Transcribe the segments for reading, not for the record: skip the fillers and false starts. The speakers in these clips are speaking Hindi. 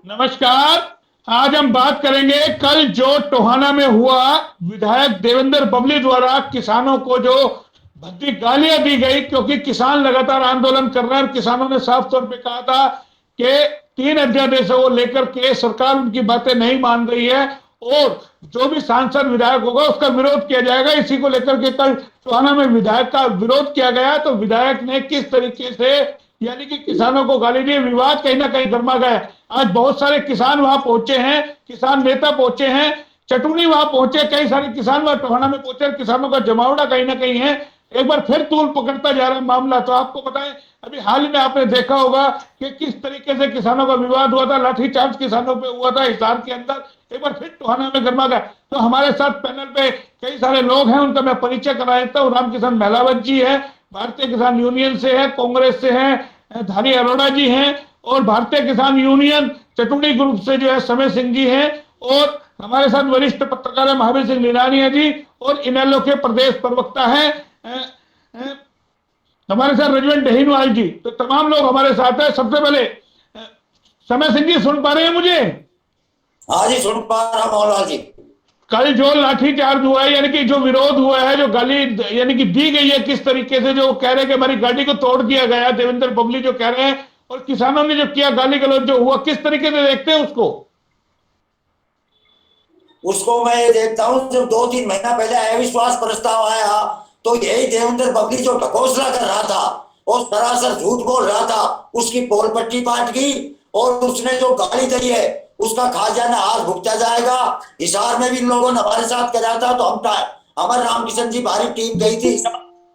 नमस्कार। आज हम बात करेंगे कल जो टोहाना में हुआ, विधायक देवेंद्र बबली द्वारा किसानों को जो भद्दी गालियां दी गई, क्योंकि किसान लगातार आंदोलन कर रहे हैं। किसानों ने साफ तौर पे कहा था कि 3 अध्यादेशों को लेकर के सरकार उनकी बातें नहीं मान रही है और जो भी सांसद विधायक होगा उसका विरोध किया जाएगा। इसी को लेकर के कल टोहाना में विधायक का विरोध किया गया। तो विधायक ने किस तरीके से यानी कि किसानों को गाली दी, विवाद कहीं ना कहीं गर्मा गया। आज बहुत सारे किसान वहां पहुंचे हैं, किसान नेता पहुंचे हैं, चटुनी वहां पहुंचे, कई सारे किसान वहां टोहाना में पहुंचे। किसानों का जमावड़ा कहीं ना कहीं है। एक बार फिर तूल पकड़ता जा रहा है मामला। तो आपको बताएं, अभी हाल ही में आपने देखा होगा कि किस तरीके से किसानों का विवाद हुआ था, लाठीचार्ज किसानों पे हुआ था हिसार के अंदर। एक बार फिर टोहाना में गर्मा गया। तो हमारे साथ पैनल पे कई सारे लोग हैं, उनका मैं परिचय करा देता हूँ। रामकिशन महलावत जी है, भारतीय किसान यूनियन से है, कांग्रेस से है धारी अरोड़ा जी हैं, और भारतीय किसान यूनियन चटुनी ग्रुप से जो है समय सिंह जी हैं, और हमारे साथ वरिष्ठ पत्रकार है महावीर सिंह निरानिया जी, और इनेलो के प्रदेश प्रवक्ता हैं हमारे साथ रजवन डहीनवाल जी। तो तमाम लोग हमारे साथ है। सबसे पहले समय सिंह जी, सुन पा रहे हैं मुझे? हाँ जी, सुन पा रहा मौलाना जी। कल जो लाठीचार्ज हुआ है, यानी कि जो विरोध हुआ है, जो गाली यानी कि दी गई है, किस तरीके से जो कह रहे हैं कि हमारी गाड़ी को तोड़ दिया गया, देवेंद्र बबली जो कह रहे हैं, और किसानों ने जो किया गाली गलौज जो हुआ, किस तरीके से देखते हैं उसको? उसको मैं ये देखता हूँ, जब 2-3 महीना पहले अविश्वास प्रस्ताव आया तो यही देवेंद्र बबली जो ढकोसला कर रहा था और सरासर झूठ बोल रहा था, उसकी पोल पट्टी पाट की और उसने जो गाली दी है उसका खाजाना आज भुगता जाएगा। हिसार में भी इन लोगों ने हमारे साथ करा था, तो हमारे रामकिशन जी भारी टीम गई थी।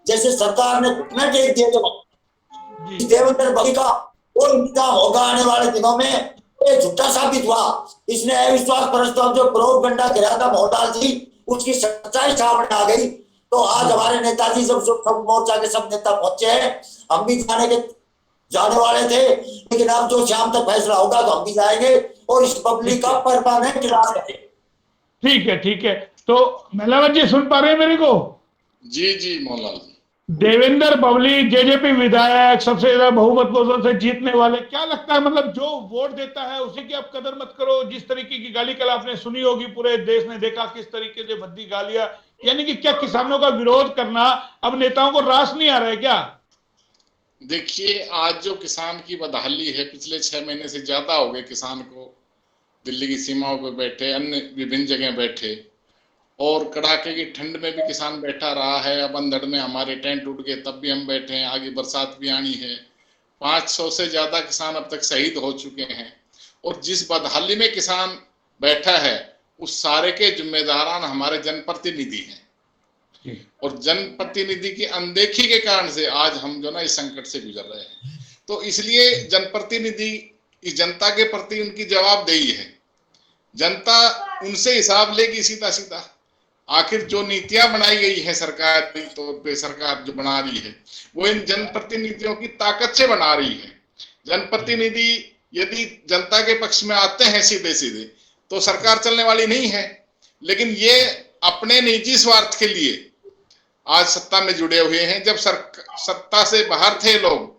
जैसे सरकार ने घुटने टेक दिए थे देवेंद्र बबली का वो इंतजाम होगा आने वाले दिनों में। ये झूठा साबित हुआ। इसने अविश्वास प्रस्ताव जो प्रोपगंडा गिरा था मोहनलाल जी, उसकी सच्चाई सामने आ गई। तो आज हमारे नेताजी सब मोर्चा के सब नेता पहुंचे हैं। हम भी जाने वाले थे, लेकिन अब जो शाम तक फैसला होगा तो हम भी जाएंगे और इस पब्लिक का परमानेंट इलाज करेंगे। ठीक है, ठीक है। तो महलावत जी, सुन पा रहे हैं मेरे को? जी जी मौलाना जी। देवेंद्र बबली जेजेपी विधायक, सबसे ज्यादा बहुमत से जीतने वाले, क्या लगता है, मतलब जो वोट देता है उसी की आप कदर मत करो? जिस तरीके की गाली कल आपने सुनी होगी, पूरे देश ने देखा किस तरीके से भद्दी गालियां, यानी कि क्या किसानों का विरोध करना अब नेताओं को रास नहीं आ रहा है क्या? देखिए, आज जो किसान की बदहाली है, पिछले 6 महीने से ज्यादा हो गए किसान को दिल्ली की सीमाओं पर बैठे, अन्य विभिन्न जगह बैठे, और कड़ाके की ठंड में भी किसान बैठा रहा है। अब अंधड़ में हमारे टेंट टूट गए तब भी हम बैठे हैं, आगे बरसात भी आनी है। 500 से ज्यादा किसान अब तक शहीद हो चुके हैं, और जिस बदहाली में किसान बैठा है उस सारे के जिम्मेदारान हमारे जनप्रतिनिधि हैं, और जनप्रतिनिधि की अनदेखी के कारण से आज हम जो ना इस संकट से गुजर रहे हैं। तो इसलिए जनप्रतिनिधि इस जनता के प्रति उनकी जवाबदेही है। जनता उनसे हिसाब लेगी सीधा सीधा। आखिर जो नीतियां बनाई गई है सरकार तौर पे, सरकार जो बना रही है वो इन जनप्रतिनिधियों की ताकत से बना रही है। जनप्रतिनिधि यदि जनता के पक्ष में आते हैं सीधे सीधे तो सरकार चलने वाली नहीं है, लेकिन ये अपने निजी स्वार्थ के लिए आज सत्ता में जुड़े हुए हैं। जब सत्ता से बाहर थे लोग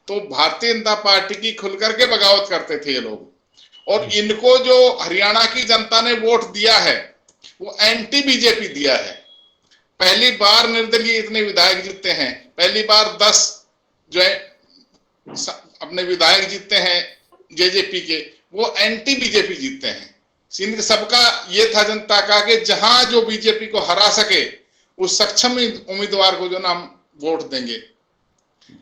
तो भारतीय जनता पार्टी की खुल करके बगावत करते थे ये लोग, और इनको जो हरियाणा की जनता ने वोट दिया है वो एंटी बीजेपी दिया है। पहली बार निर्दलीय इतने विधायक जीतते हैं, पहली बार 10 जो है अपने विधायक जीतते हैं जेजेपी के, वो एंटी बीजेपी जीतते हैं। सबका ये था जनता का कि जहां जो बीजेपी को हरा सके उस सक्षम उम्मीदवार को जो ना हम वोट देंगे।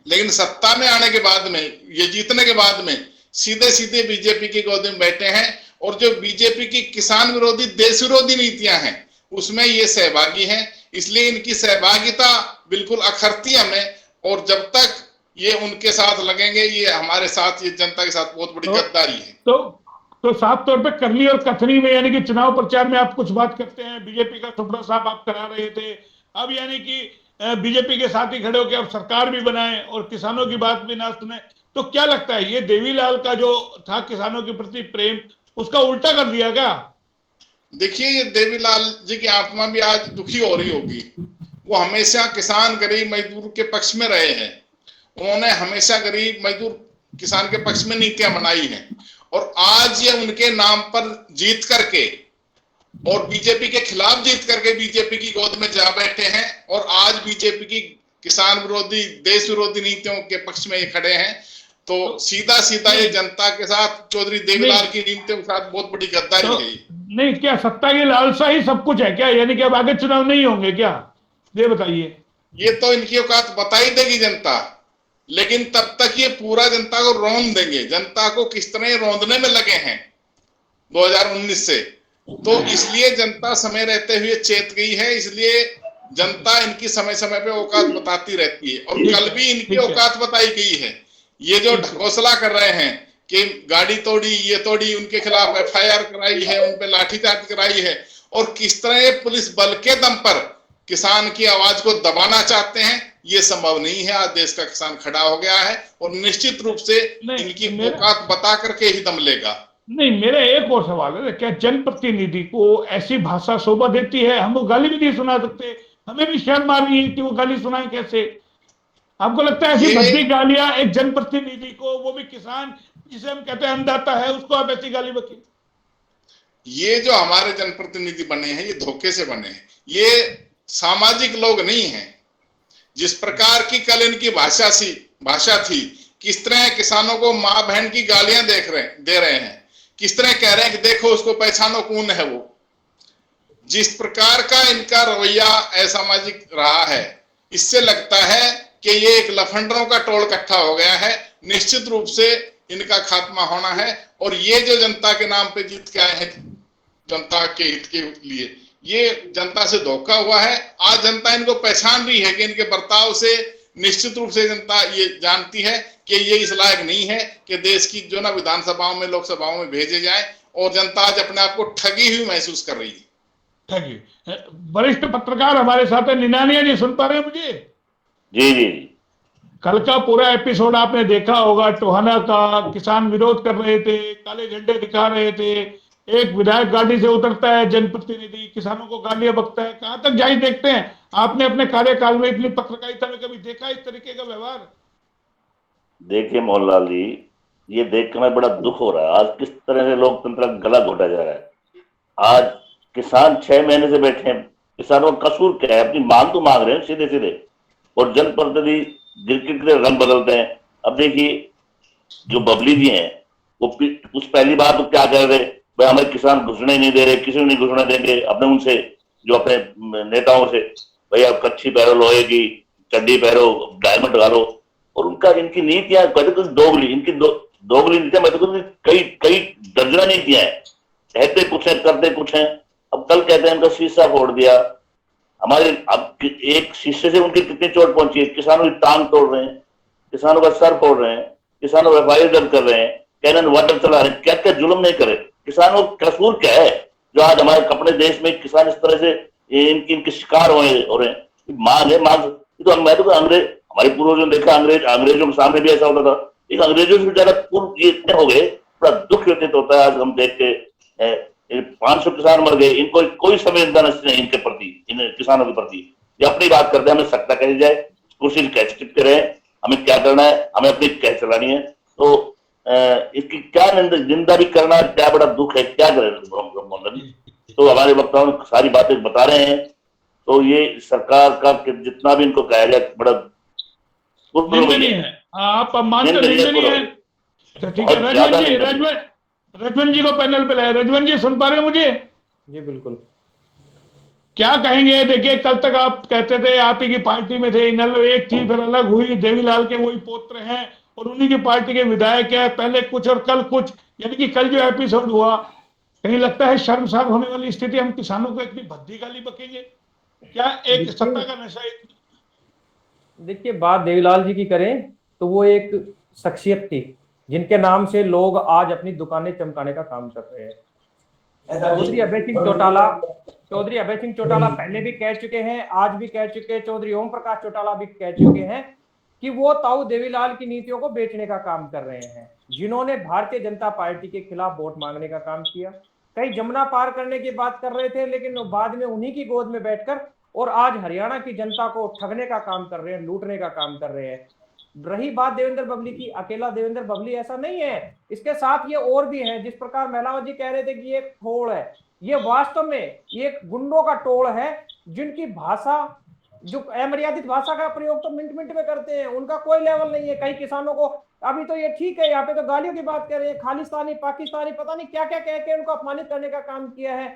लेकिन सत्ता में आने के बाद में, ये जीतने के बाद में सीधे सीधे बीजेपी की गोद में बैठे हैं, और जो बीजेपी की किसान विरोधी देश विरोधी नीतियां हैं उसमें ये सहभागी हैं। इसलिए इनकी सहभागिता बिल्कुल अखरती हमें, और जब तक ये उनके साथ लगेंगे, ये हमारे साथ, ये जनता के साथ बहुत बड़ी गद्दारी है। तो साफ तौर पे करनी और कथनी में, यानी कि चुनाव प्रचार में आप कुछ बात करते हैं, बीजेपी का टुकड़ा साफ आप करा रहे थे, अब यानी कि बीजेपी के साथ ही खड़े होकर अब सरकार भी बनाए और किसानों की बात भी ना सुने। तो क्या लगता है, ये देवीलाल का जो था किसानों के प्रति प्रेम, उसका उल्टा कर दिया क्या? देखिए, ये देवीलाल जी की आत्मा भी आज दुखी हो रही होगी। वो हमेशा किसान गरीब मजदूर के पक्ष में रहे हैं। उन्होंने हमेशा गरीब मजदूर किसान के पक्ष में नीतियां बनाई हैं, और आज ये उनके नाम पर जीत करके और बीजेपी के खिलाफ जीत करके बीजेपी की गोद में जा बैठे हैं और आज बीजेपी की किसान विरोधी देश विरोधी नीतियों के पक्ष में ये खड़े हैं। तो सीधा सीधा ये जनता के साथ चौधरी देवीलाल की नीतियों के साथ बहुत बड़ी गद्दारी तो है। नहीं, क्या सत्ता की लालसा ही सब कुछ है क्या? यानी कि अब आगे चुनाव नहीं होंगे क्या? ये बताइए। ये तो इनकी औकात बता ही देगी जनता, लेकिन तब तक ये पूरा जनता को रौंद देंगे। जनता को किस तरह रौंदने में लगे हैं 2019 से, तो इसलिए जनता समय रहते हुए चेत गई है। इसलिए जनता इनकी समय समय पे औकात बताती रहती है और कल भी इनकी औकात बताई गई है। ये जो ढकोसला कर रहे हैं कि गाड़ी तोड़ी, ये तोड़ी, उनके खिलाफ एफआईआर कराई है, उन पे लाठीचार्ज कराई है और किस तरह ये पुलिस बल के दम पर किसान की आवाज को दबाना चाहते हैं, ये संभव नहीं है। आज देश का किसान खड़ा हो गया है और निश्चित रूप से इनकी औकात बता करके ही दम लेगा। नहीं, मेरा एक और सवाल है, क्या जनप्रतिनिधि को ऐसी भाषा शोभा देती है? हम वो गाली भी नहीं सुना सकते, हमें भी शर्म आ रही है कि वो गाली सुनाए कैसे? आपको लगता है ऐसी भद्दी गालियां एक जनप्रतिनिधि को, वो भी किसान जिसे हम कहते हैं अन्नदाता है, उसको आप ऐसी गाली बके? ये जो हमारे जनप्रतिनिधि बने हैं ये धोखे से बने हैं, ये सामाजिक लोग नहीं हैं। जिस प्रकार की कल इनकी भाषा थी, किस तरह किसानों को मां बहन की गालियां दे रहे हैं, किस तरह कह रहे हैं कि देखो उसको पहचानो कौन है वो। जिस प्रकार का इनका रवैया असामाजिक रहा है, इससे लगता है कि ये एक लफंडरों का टोल इकट्ठा हो गया है। निश्चित रूप से इनका खात्मा होना है और ये जो जनता के नाम पे जीत के आए हैं जनता के हित के लिए, ये जनता से धोखा हुआ है। आज जनता इनको पहचान रही है कि इनके बर्ताव से निश्चित रूप से जनता ये जानती है कि ये इस लायक नहीं है कि देश की जो ना विधानसभाओं में, लोकसभाओं में भेजे जाए, और जनता आज अपने आप को ठगी हुई महसूस कर रही है। ठगी। वरिष्ठ पत्रकार हमारे साथ है, निनानिया जी, सुन पा रहे हैं मुझे? जी जी। कल का पूरा एपिसोड आपने देखा होगा, टोहाना का। किसान विरोध कर रहे थे, काले झंडे दिखा रहे थे, एक विधायक गाड़ी से उतरता है, जनप्रतिनिधि किसानों को गालियां बकता है। कहां तक जायज देखते हैं? आपने अपने कार्यकाल में इतनी पत्रकारिता में कभी देखा इस तरीके का व्यवहार? देखिए मोहनलाल जी, ये देखकर मैं बड़ा दुख हो रहा है आज किस तरह से लोकतंत्र का गला घोटा जा रहा है। आज किसान 6 महीने से बैठे हैं, किसानों का कसूर क्या है? अपनी मांग तो मांग रहे हैं सीधे सीधे, और जनप्रतिनिधि गिरगिट के रंग बदलते हैं। अब देखिए जो बबली जी हैं वो उस पहली बार तो क्या कह रहे, भाई हमें किसान घुसने नहीं दे रहे, किसी को नहीं घुसने देंगे। अपने उनसे जो अपने नेताओं से, भाई आप कच्छी पहरो, लोहे की चड्डी पहरो, डायमंड डालो, और उनका इनकी नीतियां कुछ दोगली, इनकी दोगली नीतियां मैं तो कई कई दर्जन नीतियां हैं, कहते कुछ है करते कुछ है। अब कल कहते हैं इनका शीशा फोड़ दिया हमारे, अब एक शीशे से उनकी कितनी चोट पहुंची है। किसानों की टांग तोड़ रहे हैं, किसानों का सर फोड़ रहे हैं, किसानों पर एफआईआर दर्ज कर रहे हैं, कैनन वाटर चला रहे हैं। क्या क्या जुल्म नहीं करे? किसानों का कसूर क्या है जो आज हमारे अपने देश में किसान इस तरह से इनके शिकार हो रहे हैं? मांग है, मांग तो मैं तो अंग्रेज, हमारे पूर्वजों ने देखा, अंग्रेजों के सामने भी ऐसा होता था। एक अंग्रेजों से ज्यादा पूर्व ये इतने हो गए, बड़ा दुख व्यतीत होता है आज हम देख के। 500 किसान मर गए, इनको कोई संवेदना नहीं इनके प्रति, इन किसानों के प्रति। ये अपनी बात करते हैं, हमें सत्ता कैसे जाए, कोशिश कैसे करें, हमें क्या करना है, हमें अपनी कैसे चलानी है। तो इसकी क्या निंदा भी करना, क्या बड़ा दुख है, क्या करें? तो हमारे वक्ताओं ने सारी बातें बता रहे हैं। तो ये सरकार का जितना भी इनको कहा जाए बड़ा निंदनीय है। आप मानते निंदनीय है? ठीक है, रजवन जी, रजवन जी को पैनल पे लाए। रजवन जी, सुन पा रहे हैं मुझे? जी बिल्कुल। क्या कहेंगे? देखिए, कल तक आप कहते थे आप ही की पार्टी में थे, इनेलो एक थी, फिर अलग हुई, देवीलाल के वही पोत्र हैं और उन्हीं की पार्टी के विधायक है, पहले कुछ और कल कुछ। यानी कि कल जो एपिसोड हुआ, कहीं लगता है शर्मसार होने वाली स्थिति। हम किसानों को इतनी भद्दी गाली बकेंगे? क्या एक सत्ता का नशा? देखिए, बात देवीलाल जी की करें तो वो एक शख्सियत थी जिनके नाम से लोग आज अपनी दुकानें चमकाने का काम कर रहे हैं। चौधरी अभय सिंह चौटाला पहले भी कह चुके हैं, आज भी कह चुके हैं, चौधरी ओम प्रकाश चौटाला भी कह चुके हैं कि वो ताऊ देवीलाल की नीतियों को बेचने का काम कर रहे हैं, जिन्होंने भारतीय जनता पार्टी के खिलाफ वोट मांगने का काम किया। कई जमुना पार करने की बात कर रहे थे, लेकिन वो बाद में उन्हीं की गोद में बैठकर और आज हरियाणा की जनता को ठगने का काम कर रहे हैं, लूटने का काम कर रहे हैं। रही बात देवेंद्र बबली की, अकेला देवेंद्र बबली ऐसा नहीं है, इसके साथ ये और भी है। जिस प्रकार महिलाओं जी कह रहे थे कि ये टोल है, ये वास्तव में ये गुंडों का टोल है, जिनकी भाषा जो अमर्यादित भाषा का प्रयोग तो मिनट मिनट में करते हैं, उनका कोई लेवल नहीं है। कई किसानों को अभी तो ये ठीक है, यहाँ पे तो गालियों की बात कर रहे हैं, खालिस्तानी पाकिस्तानी पता नहीं क्या क्या कह के उनको अपमानित करने का काम किया है।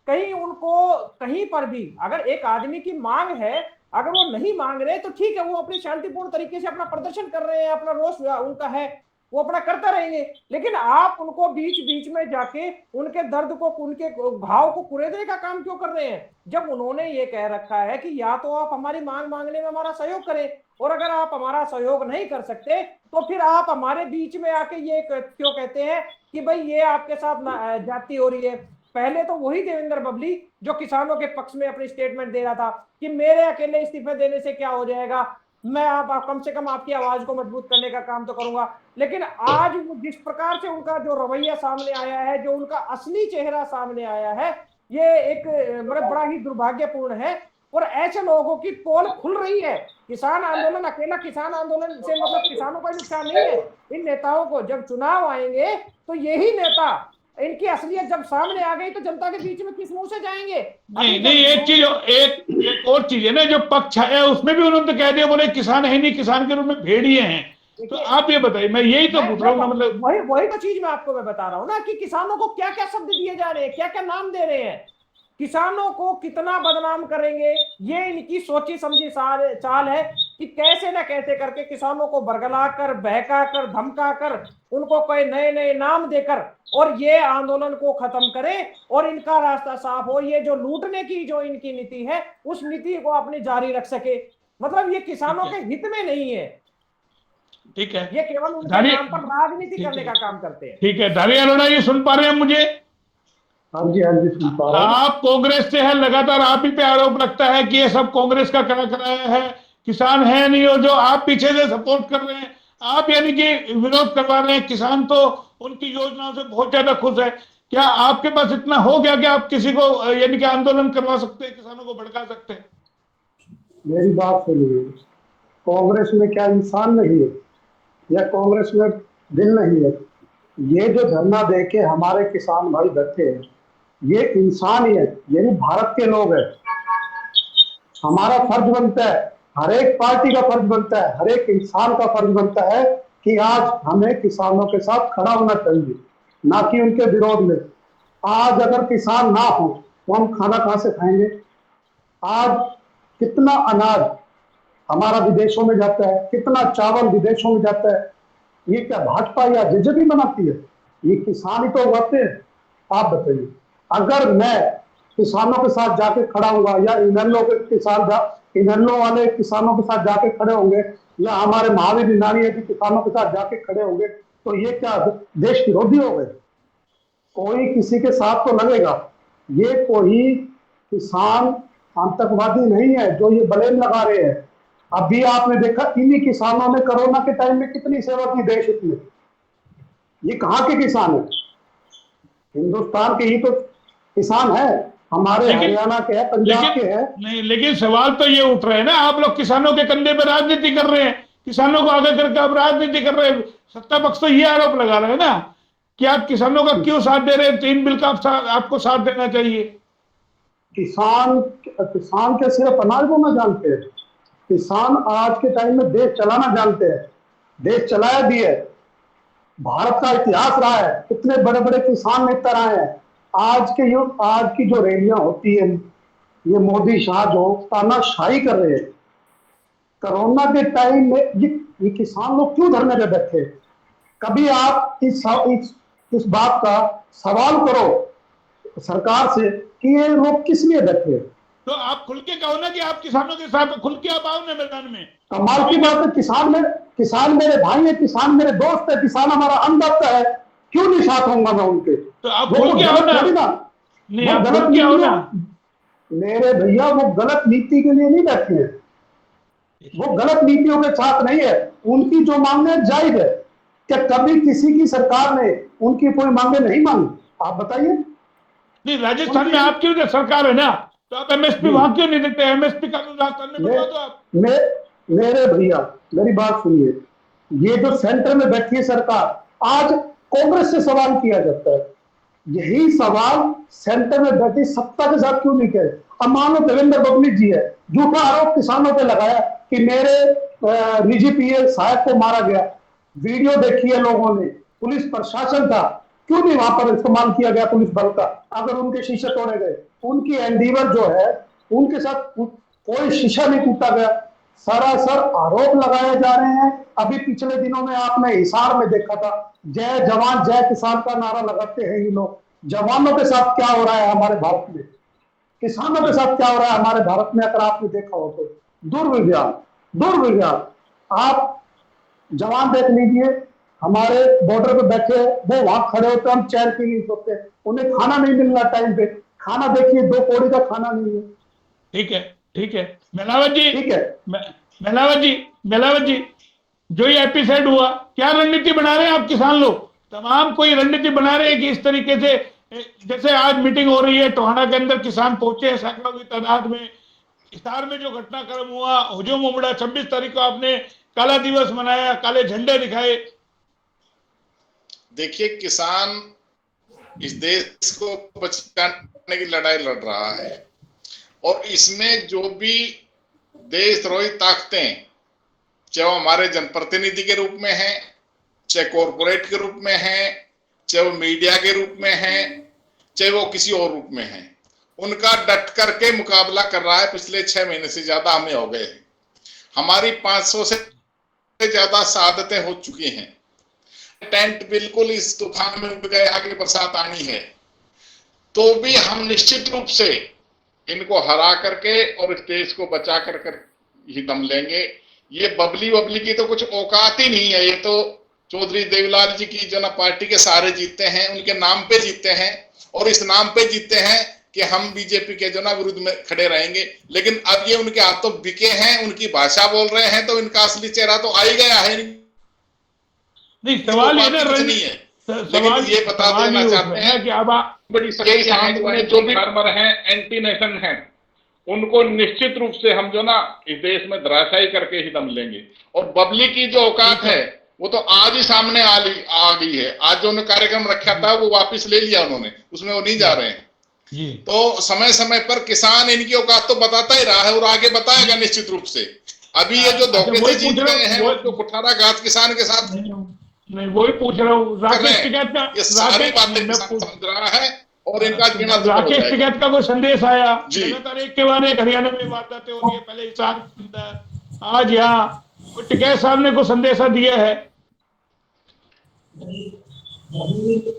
कहीं उनको कहीं पर भी अगर एक आदमी की मांग है, अगर वो नहीं मांग रहे तो ठीक है, वो अपनी शांतिपूर्ण तरीके से अपना प्रदर्शन कर रहे हैं, अपना रोष उनका है, वो अपना करता रहेंगे। लेकिन आप उनको बीच बीच में जाके उनके दर्द को, उनके घाव को कुरेदने का काम क्यों कर रहे हैं, जब उन्होंने ये कह रखा है कि या तो आप हमारी मांग मांगने में हमारा सहयोग करें, और अगर आप हमारा सहयोग नहीं कर सकते तो फिर आप हमारे बीच में आके ये क्यों कहते हैं कि भाई ये आपके साथ जाती हो रही है। पहले तो वही देवेंद्र बबली जो किसानों के पक्ष में अपनी स्टेटमेंट दे रहा था कि मेरे अकेले इस्तीफे देने से क्या हो जाएगा, मैं आप कम से कम आपकी आवाज को मजबूत करने का काम तो करूंगा। लेकिन आज जिस प्रकार से उनका जो रवैया सामने आया है, जो उनका असली चेहरा सामने आया है, ये एक बड़ा ही दुर्भाग्यपूर्ण है। और ऐसे लोगों की पोल खुल रही है। किसान आंदोलन अकेला किसान आंदोलन से मतलब किसानों का नुकसान नहीं है। इन नेताओं को जब चुनाव आएंगे तो यही नेता, इनकी असलियत जब सामने आ गई तो जनता के बीच में किस मुंह से जाएंगे। नहीं एक चीज, एक और चीज है ना, जो पक्ष है उसमें भी उन्होंने तो कह दिया, बोले किसान है नहीं, किसान के रूप में भेड़िए हैं। तो आप ये बताइए, मैं यही तो पूछ रहा हूँ ना, मतलब वही तो चीज मैं आपको बता रहा हूँ ना कि किसानों को क्या क्या शब्द दिए जा रहे हैं, क्या क्या नाम दे रहे हैं, किसानों को कितना बदनाम करेंगे, ये इनकी सोची समझी चाल है कि कैसे न कैसे करके किसानों को बरगलाकर, बहकाकर, धमकाकर, उनको कोई नए नए नाम देकर और ये आंदोलन को खत्म करें और इनका रास्ता साफ हो। ये जो लूटने की जो इनकी नीति है, उस नीति को अपनी जारी रख सके। मतलब ये किसानों के हित में नहीं है, ठीक है, ये केवल उनके नाम पर राजनीति करने का काम करते हैं। ठीक है, धारी अरोड़ा ये सुन पा रहे हैं मुझे? हाँ जी सुन पा रहा हूं। आप कांग्रेस से है, लगातार आप ही पे आरोप लगता है कि ये सब कांग्रेस का करा कराया है, किसान है नहीं, और जो आप पीछे से सपोर्ट कर रहे हैं, आप यानी कि विरोध करवा रहे हैं। किसान तो उनकी योजनाओं से बहुत ज्यादा खुश है। क्या आपके पास इतना हो गया कि आप किसी को यानी कि आंदोलन करवा सकते हैं, किसानों को भड़का सकते हैं? मेरी बात सुनिए, कांग्रेस में क्या इंसान नहीं है या कांग्रेस में दिल नहीं है? ये जो धरना दे के हमारे किसान भाई बैठे हैं, ये इंसान ही है, यानी भारत के लोग हैं। हमारा फर्ज बनता है, हर एक पार्टी का फर्ज बनता है, हर एक इंसान का फर्ज बनता है कि आज हमें किसानों के साथ खड़ा होना चाहिए, ना कि उनके विरोध में। आज अगर किसान ना हो तो हम खाना कहां से खाएंगे? आज कितना अनाज हमारा विदेशों में जाता है, कितना चावल विदेशों में जाता है। ये क्या भाजपा या जेजेपी बनाती है? ये किसान ही तो उगाते हैं। आप बताइए, अगर मैं किसानों के साथ जाके खड़ा होऊंगा या इनेलो वाले किसानों के साथ जाके खड़े होंगे या हमारे महावीर निनानी के किसानों के साथ जाके खड़े होंगे, तो ये क्या देश विरोधी हो गए? कोई किसी के साथ तो लगेगा। ये कोई किसान आतंकवादी नहीं है जो ये ब्लेम लगा रहे हैं। अभी आपने देखा इन्हीं किसानों ने कोरोना के टाइम में कितनी सेवा की देश में। ये कहाँ के किसान है? हिंदुस्तान के ही तो किसान है, हमारे हरियाणा के हैं, पंजाब के हैं। नहीं, लेकिन सवाल तो ये उठ रहे हैं ना, आप लोग किसानों के कंधे पर राजनीति कर रहे हैं, किसानों को आगे करके आप राजनीति कर रहे हैं। सत्ता पक्ष तो ये आरोप लगा रहे हैं ना कि आप किसानों का क्यों साथ दे रहे हैं, 3 बिल का आपको साथ देना चाहिए। किसान के सिर्फ अनाज बोना जानते हैं, किसान आज के टाइम में देश चलाना जानते हैं, देश चलाया भी है। भारत का इतिहास रहा है, कितने बड़े बड़े किसान नेता रहे हैं। आज की जो रैलियां होती है, ये मोदी शाह जो तानाशाही कर रहे हैं, कोरोना के टाइम में ये किसान लोग क्यों धरने पे बैठे? कभी आप इस बात का सवाल करो सरकार से कि ये लोग किस लिए बैठे? तो आप खुल के कहो ना कि आप किसानों के साथ, खुल के आप आओ ना मैदान में। कमाल की बात है, किसान मेरे भाई है, किसान मेरे दोस्त है, किसान हमारा अन्नदाता है, क्यों नहीं साथ होऊंगा मैं उनके? तो आप खुल के आओ ना। नहीं, आप खुल के आओ ना। मेरे भैया वो गलत नीति के लिए नहीं बैठे हैं, वो गलत नीतियों के साथ नहीं है। उनकी जो मांगे जायज है। क्या कभी किसी की सरकार ने उनकी कोई मांगे नहीं मांगी? आप बताइए। नहीं, राजस्थान में आपकी सरकार है ना, तो आप एमएसपी वहां क्यों नहीं देते? एमएसपी कानून राजस्थान में बनवा दो आप। मेरे भैया मेरी बात सुनिए, ये जो सेंटर में बैठी है सरकार, आज कांग्रेस से सवाल किया जाता है, यही सवाल सेंटर में बैठी सत्ता के साथ क्यों नहीं करे? अब मान लो देवेंद्र बबली जी है, झूठा आरोप किसानों पे लगाया कि मेरे निजी पीए साहब को मारा गया, वीडियो देखी है लोगों ने, पुलिस प्रशासन था, क्यों नहीं वहां पर इस्तेमाल किया गया पुलिस बल का? अगर उनके शीशे तोड़े गए, उनकी एंडीवर जो है उनके साथ कोई शीशा नहीं टूटा गया, सरासर आरोप लगाए जा रहे हैं। अभी पिछले दिनों में आपने हिसार में देखा था, जय जवान जय किसान का नारा लगाते हैं ये लोग, जवानों के साथ क्या हो रहा है हमारे भारत में, किसानों के साथ क्या हो रहा है हमारे भारत में, अगर आपने देखा हो तो दुर्विज्ञान, दुर्विज्ञान। आप जवान देख लीजिए, हमारे बॉर्डर पे बैठे, वो वहां खड़े होते, हम चैन की नहीं सोते, उन्हें खाना नहीं मिल रहा टाइम पे, खाना देखिए 2 कौड़ी का खाना नहीं है। ठीक है, ठीक है मेलावत जी, ठीक है, मेलावत जी, जो ये एपिसोड हुआ, क्या रणनीति बना रहे हैं आप किसान लोग? तमाम कोई रणनीति बना रहे हैं कि इस तरीके से, जैसे आज मीटिंग हो रही है, टोहाना के अंदर किसान पहुंचे हैं सैकड़ों की तादाद में, हिसार में जो घटनाक्रम हुआ, हुजूम उमड़ा, 26 तारीख को आपने काला दिवस मनाया, काले झंडे दिखाए। देखिए, किसान इस देश को बचाने की लड़ाई लड़ रहा है, और इसमें जो भी देशद्रोही ताकतें, चाहे वो हमारे जनप्रतिनिधि के रूप में है, चाहे कॉरपोरेट के रूप में है, चाहे वो मीडिया के रूप में है, चाहे वो किसी और रूप में है, उनका डट करके मुकाबला कर रहा है। पिछले 6 महीने से ज्यादा हमें हो गए हैं, हमारी 500 से ज्यादा शहादतें हो चुकी हैं, टेंट बिल्कुल इस तूफान में उड़ गए, आगे बरसात आनी है, तो भी हम निश्चित रूप से इनको हरा करके और इस देश को बचा कर ही दम लेंगे। ये बबली की तो कुछ औकात ही नहीं है, ये तो चौधरी देवीलाल जी की जो ना पार्टी के सहारे जीतते हैं, उनके नाम पे जीतते हैं, और इस नाम पे जीतते हैं कि हम बीजेपी के जो ना विरुद्ध में खड़े रहेंगे। लेकिन अब ये उनके हाथों बिके हैं, उनकी भाषा बोल रहे हैं, तो इनका असली चेहरा तो आ ही गया है। नहीं, सवाल ये नहीं है, लेकिन ये बता देना चाहते हैं कि अब बड़ी जो भी फार्मर हैं, एंटी नेशन हैं, उनको निश्चित रूप से हम जो ना इस देश में धराशायी करके ही दम लेंगे। और बबली की जो औकात है वो तो आज ही सामने आ गई है। आज जो उन्होंने कार्यक्रम रखा था वो वापस ले लिया उन्होंने, उसमें वो नहीं जा रहे हैं। तो समय समय पर किसान इनकी औकात तो बताता ही रहा है और आगे बताएगा निश्चित रूप से। अभी ये जो धोखे से जीत रहे हैं वो जो कुठाराघात किसान के साथ नहीं, वही पूछ रहा हूँ। राकेश टिकैत का, ये सारी बातें समझ रहा है और इनका जीना राकेश टिकैत का कोई संदेश आया? लगातार एक के बाद एक हरियाणा में वारदातें हो रही है, पहले हिसार, आज यहाँ टिकैत साहब ने कोई संदेशा दिया है?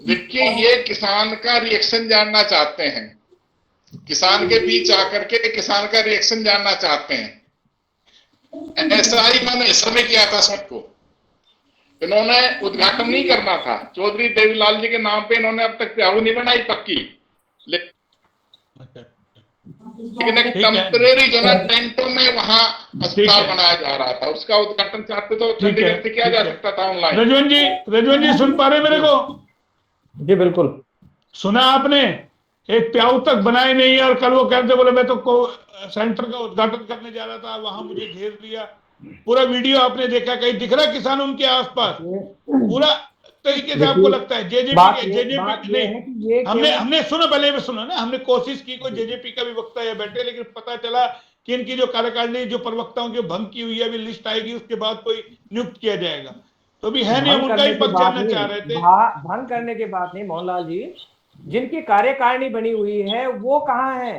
देखिए, ये किसान का रिएक्शन जानना चाहते हैं, किसान के बीच आकर के किसान का रिएक्शन जानना चाहते हैं। ऐसा ही मैंने समय किया था सबको, इन्होंने उद्घाटन नहीं करना था, चौधरी देवीलाल जी के नाम पे इन्होंने अब तक प्याऊ नहीं बनाई पक्की, लेकिन एक टेम्परेरी जो ना टेंटों में वहां अस्पताल बनाया जा रहा था, उसका उद्घाटन चाहते तो चंडीगढ़ से किया जा सकता था ऑनलाइन। रजवन जी सुन पा रहे मेरे को? जी बिल्कुल सुना आपने? एक प्याऊ तक बनाए नहीं, और कल वो कहते बोले मैं तो सेंटर का उद्घाटन करने जा रहा था, वहां मुझे घेर लिया। पूरा वीडियो आपने देखा, कहीं दिख रहा किसान उनके आसपास? पूरा तरीके से आपको लगता है जेजेपी नहीं? हमने सुनो, पहले भी सुनो ना, हमने कोशिश की कोई जेजेपी का भी वक्ता है बैठे, लेकिन पता चला कि इनकी जो कार्यकारिणी जो प्रवक्ताओं की भंग की हुई है, अभी लिस्ट आएगी, उसके बाद कोई नियुक्त किया जाएगा। तो भी है नहीं, हम उनका ही पक्ष जानना चाह रहे थे। भंग करने की बात नहीं मोहनलाल जी, जिनकी कार्यकारिणी बनी हुई है वो कहाँ है?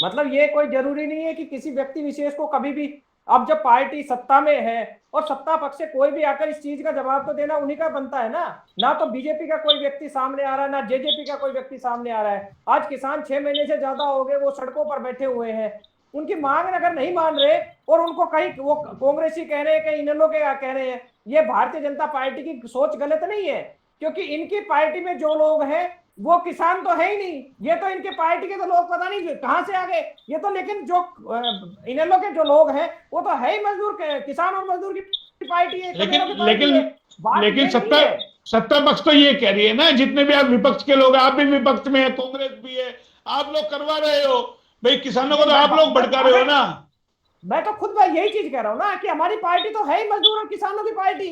मतलब ये कोई जरूरी नहीं है कि किसी व्यक्ति विशेष को कभी भी, अब जब पार्टी सत्ता में है और सत्ता पक्ष से कोई भी आकर इस चीज का जवाब तो देना उन्हीं का बनता है ना तो बीजेपी का कोई व्यक्ति सामने आ रहा है, ना जेजेपी का कोई व्यक्ति सामने आ रहा है। आज किसान 6 महीने से ज्यादा हो गए वो सड़कों पर बैठे हुए हैं, उनकी मांग अगर नहीं मान रहे और उनको कहीं वो कांग्रेसी कह रहे हैं, कहीं इन लोग कह रहे हैं, ये भारतीय जनता पार्टी की सोच गलत नहीं है, क्योंकि इनकी पार्टी में जो लोग हैं वो किसान तो है ही नहीं, ये तो इनके पार्टी के तो लोग पता नहीं कहां से आ गए ये तो, लेकिन जो इनेलो के जो लोग हैं वो तो है ही मजदूर, किसान और मजदूर की पार्टी है। लेकिन सत्ता पक्ष तो ये कह रही है ना, जितने भी आप विपक्ष के लोग, आप भी विपक्ष में है, कांग्रेस भी है, आप लोग करवा रहे हो भाई, किसानों को तो आप लोग भड़का रहे हो ना। मैं तो खुद भाई यही चीज कह रहा हूँ ना कि हमारी पार्टी तो है ही मजदूर और किसानों की पार्टी।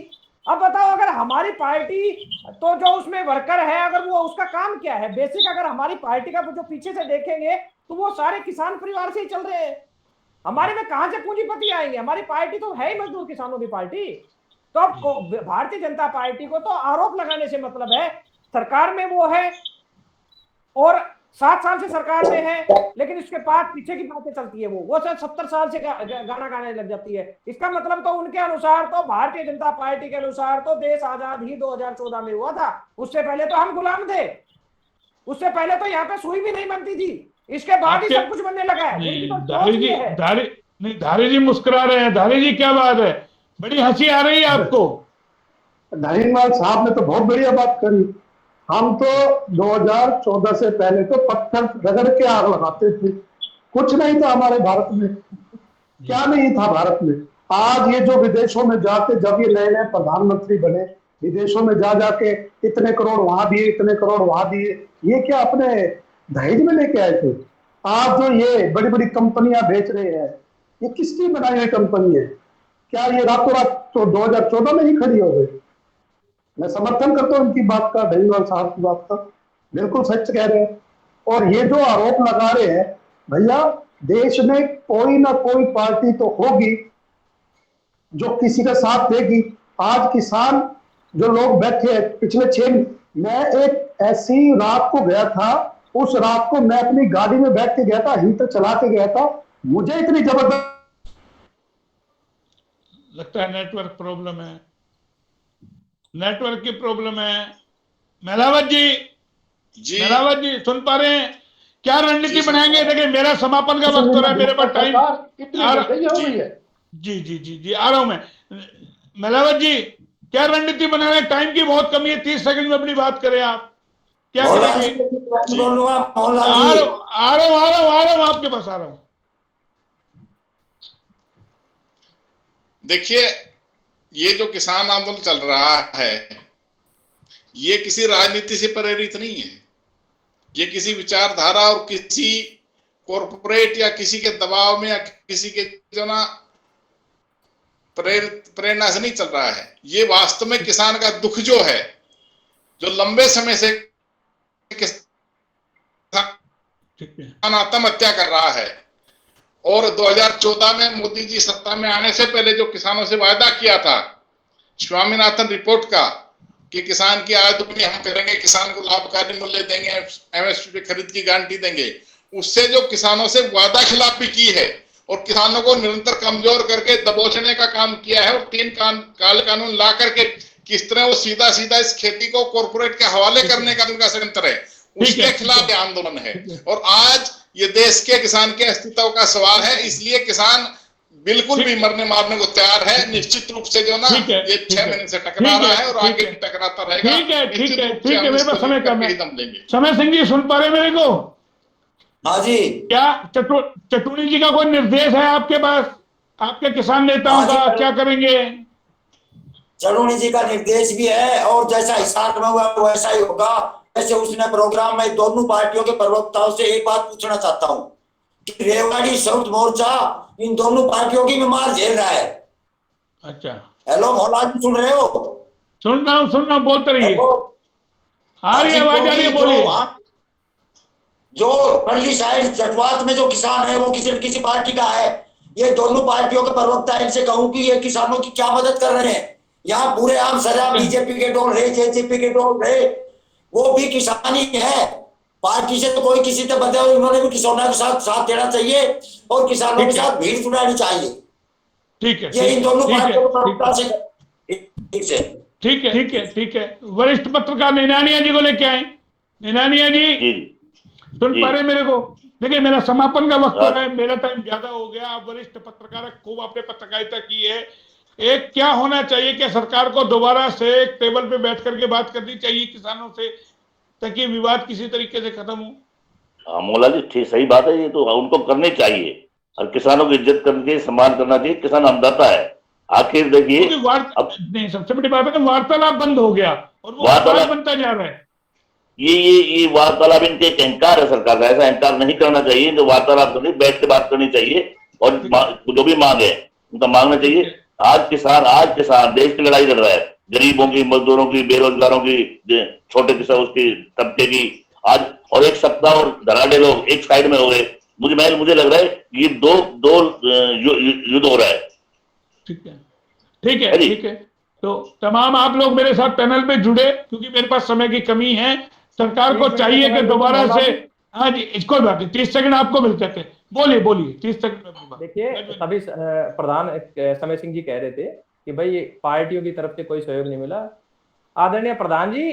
अब बताओ, अगर हमारी पार्टी तो जो उसमें वर्कर है, अगर वो उसका काम क्या है बेसिक, अगर हमारी पार्टी का जो पीछे से देखेंगे तो वो सारे किसान परिवार से ही चल रहे हैं। हमारे में कहां से पूंजीपति आएंगे? हमारी पार्टी तो है ही मजदूर किसानों की पार्टी। तो अब भारतीय जनता पार्टी को तो आरोप लगाने से मतलब है, सरकार में वो है और 7 साल से सरकार में है, लेकिन इसके बाद पीछे की बातें चलती है, वो शायद 70 साल से गाना गाने लग जाती है। इसका मतलब तो उनके अनुसार, तो भारतीय जनता पार्टी के अनुसार तो देश आजाद ही 2014 में हुआ था। उससे पहले तो हम गुलाम थे, उससे पहले तो यहाँ पे सुई भी नहीं बनती थी, इसके बाद ही सब कुछ बनने लगा है। धारी जी मुस्कुरा रहे हैं। धारी जी क्या बात है, बड़ी हंसी आ रही है आपको। धरीवाल साहब ने तो बहुत बढ़िया बात करी। हम तो 2014 से पहले तो पत्थर रगड़ के आग लगाते थे, कुछ नहीं था हमारे भारत में, क्या नहीं था भारत में। आज ये जो विदेशों में जाके, जब ये नए नए प्रधानमंत्री बने, विदेशों में जा जाके इतने करोड़ वहां दिए, इतने करोड़ वहां दिए, ये क्या अपने दहेज में लेके आए थे? आज जो ये बड़ी बड़ी कंपनियां बेच रहे हैं, ये किसकी बनाई हुई कंपनी है? क्या ये रातों रात तो 2014 में ही खड़ी हो गई? मैं समर्थन करता हूं इनकी बात का, धरीवाल साहब की बात का, बिल्कुल सच कह रहे हैं। और ये जो आरोप लगा रहे हैं, भैया देश में कोई ना कोई पार्टी तो होगी जो किसी का साथ देगी। आज किसान जो लोग बैठे हैं पिछले 6, मैं एक ऐसी रात को गया था, उस रात को मैं अपनी गाड़ी में बैठ के गया था, हीटर चला के गया था, मुझे इतनी जबरदस्त लगता है नेटवर्क प्रॉब्लम है, नेटवर्क की प्रॉब्लम है। मेलावत जी, मेलावत जी सुन पा रहे हैं? क्या रणनीति बनाएंगे? देखिए मेरा समापन का वक्त हो रहा है, मेरे पास टाइम जी जी जी जी आ रहा हूं मैं। मेलावत जी क्या रणनीति बना रहे हैं? टाइम की बहुत कमी है, 30 सेकंड में अपनी बात करें आप, क्या करेंगे? आ रहा हूं आपके पास आ रहा हूं। देखिए, ये जो किसान आंदोलन चल रहा है, ये किसी राजनीति से प्रेरित नहीं है, ये किसी विचारधारा और किसी कॉरपोरेट या किसी के दबाव में या किसी के जो ना प्रेरणा से नहीं चल रहा है। ये वास्तव में किसान का दुख जो है, जो लंबे समय से किसान आत्महत्या कर रहा है, और 2014 में मोदी जी सत्ता में आने से पहले जो किसानों से वायदा किया था स्वामीनाथन रिपोर्ट का कि किसान की आय दुगनी हम करेंगे, किसान को लाभकारी मूल्य देंगे, एमएसपी पे खरीद की गारंटी देंगे, उससे जो किसानों से वादा खिलाफी की है और किसानों को निरंतर कमजोर करके दबोचने का काम किया है, और 3 काले कानून ला करके किस तरह वो सीधा सीधा इस खेती को कॉर्पोरेट के हवाले करने का उनका षड्यंत्र है, उसके खिलाफ आंदोलन है। और आज ये देश के किसान के अस्तित्व का सवाल है, इसलिए किसान बिल्कुल भी मरने मारने को तैयार है। निश्चित रूप से जो ना ये 6 महीने से टकरा रहा है और आगे भी टकराता रहेगा। ठीक है मेरे पास समय कम है। समय सिंह जी सुन पा रहे मेरे को? हाँ जी। क्या चटूनी जी का कोई निर्देश है आपके पास, आपके किसान नेताओं का क्या करेंगे? चटूनी जी का निर्देश भी है, और जैसा हिसार में हुआ वैसा ही होगा। वैसे उसने प्रोग्राम में दोनों पार्टियों के प्रवक्ताओं से एक बात पूछना चाहता हूँ कि रेवाड़ी साउथ मोर्चा इन दोनों पार्टियों की मार झेल रहा है। अच्छा, हेलो मौला जी सुन रहे हो? सुन रहा हूँ, बोलते रहिए। आ रही है आवाज, आ रही है, बोलिए। जो पल्ली साइड जटवात में जो किसान है वो किसी न किसी पार्टी का है। ये दोनों पार्टियों के प्रवक्ता, इनसे कहूं कि ये किसानों की क्या मदद कर रहे हैं? यहाँ पूरे आम सजा बीजेपी के डोल रहे, जेजेपी के डोल रहे, वो भी किसान ही है। पार्टी से तो कोई किसी से बदले, और इन्होंने भी किसानों के साथ देना चाहिए और किसानों के साथ भीड़ जुटानी चाहिए। ठीक है, ये इन दोनों पार्टियों को प्रवक्ता से ठीक है। वरिष्ठ पत्रकार निनानिया जी को लेके आए। निनानिया जी सुन पा रहे मेरे को? देखिए मेरा समापन का वक्त हो रहा है, मेरा टाइम ज्यादा हो गया। आप वरिष्ठ पत्रकार, खूब आपने पत्रकारिता की है। एक क्या होना चाहिए कि सरकार को दोबारा से एक टेबल पे बैठ करके बात करनी चाहिए किसानों से, ताकि विवाद किसी तरीके से खत्म हो। मौला जी ठीक सही बात है, ये तो उनको करनी चाहिए और किसानों की इज्जत करके सम्मान करना चाहिए। किसान अन्नदाता है। आखिर देखिए नहीं, सबसे बड़ी बात है कि वार्तालाप बंद हो गया और वो वार्तालाप बनता जा रहा है। ये वार्तालाप इनके एक अहंकार है सरकार का, ऐसा अहंकार नहीं करना चाहिए। जो वार्तालाप करनी, बैठ के बात करनी चाहिए, और जो भी मांग है उनका मांगना चाहिए। आज किसान देश की लड़ाई लड़ रहा है, गरीबों की, मजदूरों की, बेरोजगारों की, छोटे किसान उसकी तबके की। आज और एक सप्ताह और धराड़े लोग एक साइड में हो गए। मुझे लग रहा है ये दो युद्ध हो रहा है। ठीक है, ठीक है, ठीक है। तो तमाम आप लोग मेरे साथ पैनल पे जुड़े, क्योंकि मेरे पास समय की कमी है। सरकार को चाहिए कि दोबारा से, हाँ जी, इसको बात 30 सेकंड आपको मिल सकते हैं। बोलिए 30 सेकंड में। देखिए, तभी प्रधान समय सिंह जी कह रहे थे कि भाई पार्टियों की तरफ से कोई सहयोग नहीं मिला। आदरणीय प्रधान जी,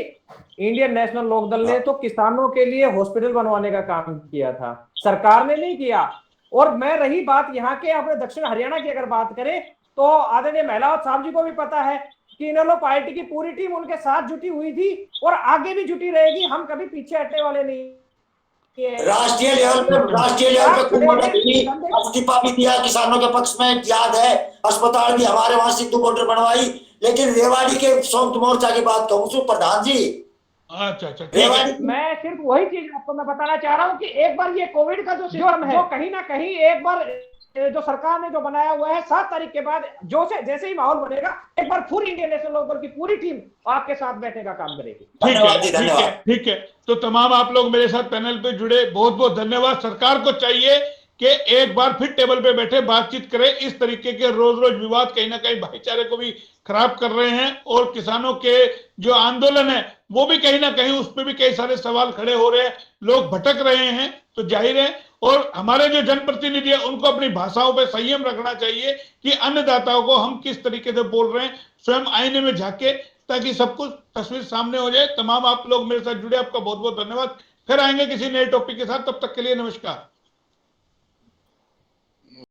इंडियन नेशनल लोकदल ने तो किसानों के लिए हॉस्पिटल बनवाने का काम किया था, सरकार ने नहीं किया। और मैं रही बात यहाँ के अपने दक्षिण हरियाणा की अगर बात करें तो आदरणीय महिलावत साहब जी को भी पता है कि इनेलो पार्टी की पूरी टीम उनके साथ जुटी हुई थी और आगे भी जुटी रहेगी। हम कभी पीछे हटने वाले नहीं। राष्ट्रीय लेवल पे इस्तीफा भी दिया किसानों के पक्ष में, याद है। अस्पताल भी हमारे वहां सिद्धू बॉर्डर बनवाई। लेकिन रेवाड़ी के संयुक्त मोर्चा की बात कहूँ प्रधान जी, अच्छा, रेवाड़ी मैं सिर्फ वही चीज आपको मैं बताना चाह रहा हूँ कि एक बार ये कोविड का जो सिस्टम है, जो कहीं ना कहीं एक बार जो सरकार ने जो बनाया हुआ है, 7 तारीख के बाद जैसे ही माहौल बनेगा, एक बार पूरी इंडियन नेशनल लोकदल की पूरी टीम आपके साथ बैठने का काम करेगी। ठीक है। तो तमाम आप लोग मेरे साथ पैनल पे जुड़े, बहुत बहुत धन्यवाद। सरकार को चाहिए कि एक बार फिर टेबल पे बैठे बातचीत करें। इस तरीके के रोज विवाद कहीं ना कहीं भाईचारे को भी खराब कर रहे हैं, और किसानों के जो आंदोलन है वो भी कहीं ना कहीं उस पर भी कई सारे सवाल खड़े हो रहे हैं, लोग भटक रहे हैं। तो जाहिर है, और हमारे जो जनप्रतिनिधि है उनको अपनी भाषाओं पर संयम रखना चाहिए कि अन्नदाताओं को हम किस तरीके से बोल रहे हैं, स्वयं आईने में झांके, ताकि सब कुछ तस्वीर सामने हो जाए। तमाम आप लोग मेरे साथ जुड़े, आपका बहुत बहुत धन्यवाद। फिर आएंगे किसी नए टॉपिक के साथ, तब तक के लिए नमस्कार।